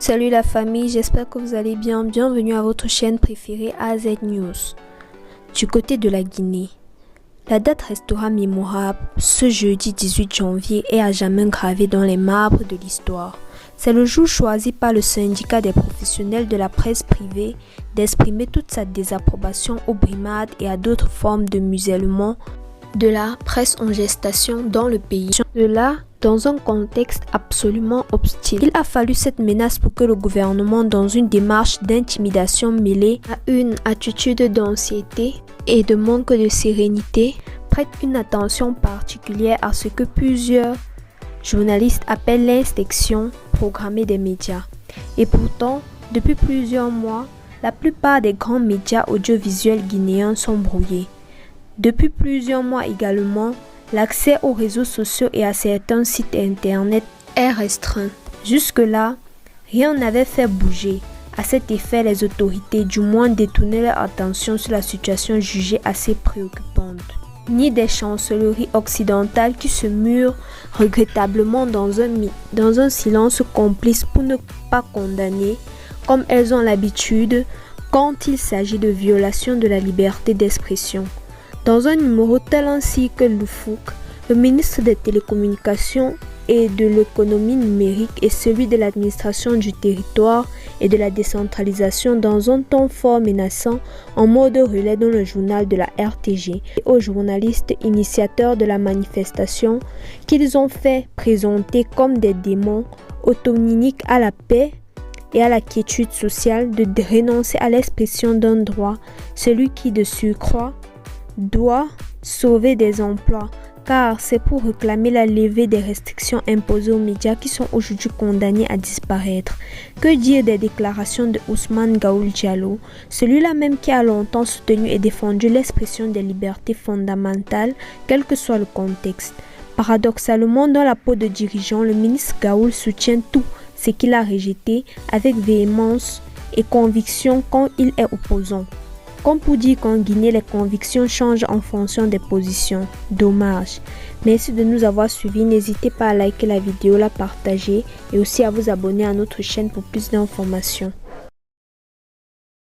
Salut la famille, j'espère que vous allez bien. Bienvenue à votre chaîne préférée AZ News. Du côté de la Guinée, la date restera mémorable ce jeudi 18 janvier et à jamais gravée dans les marbres de l'histoire. C'est le jour choisi par le syndicat des professionnels de la presse privée d'exprimer toute sa désapprobation aux brimades et à d'autres formes de musellement de la presse en gestation dans le pays. De là, dans un contexte absolument hostile, il a fallu cette menace pour que le gouvernement, dans une démarche d'intimidation mêlée à une attitude d'anxiété et de manque de sérénité, prête une attention particulière à ce que plusieurs journalistes appellent l'inspection programmée des médias. Et pourtant, depuis plusieurs mois, la plupart des grands médias audiovisuels guinéens sont brouillés. Depuis plusieurs mois également, l'accès aux réseaux sociaux et à certains sites internet est restreint. Jusque-là, rien n'avait fait bouger. À cet effet, les autorités du moins détournaient leur attention sur la situation jugée assez préoccupante. Ni des chancelleries occidentales qui se murent regrettablement dans un silence complice pour ne pas condamner, comme elles ont l'habitude, quand il s'agit de violation de la liberté d'expression. Dans un numéro tel ainsi que Loufouk, le ministre des Télécommunications et de l'économie numérique et celui de l'administration du territoire et de la décentralisation dans un ton fort menaçant en mode relais dans le journal de la RTG et aux journalistes initiateurs de la manifestation qu'ils ont fait présenter comme des démons autonomiques à la paix et à la quiétude sociale de renoncer à l'expression d'un droit, celui qui de surcroît doit sauver des emplois, car c'est pour réclamer la levée des restrictions imposées aux médias qui sont aujourd'hui condamnés à disparaître. Que dire des déclarations de Ousmane Gaoul Diallo, celui-là même qui a longtemps soutenu et défendu l'expression des libertés fondamentales, quel que soit le contexte. Paradoxalement, dans la peau de dirigeant, le ministre Gaoul soutient tout ce qu'il a rejeté avec véhémence et conviction quand il est opposant. Comme pour dire qu'en Guinée, les convictions changent en fonction des positions. Dommage. Merci de nous avoir suivis. N'hésitez pas à liker la vidéo, la partager et aussi à vous abonner à notre chaîne pour plus d'informations.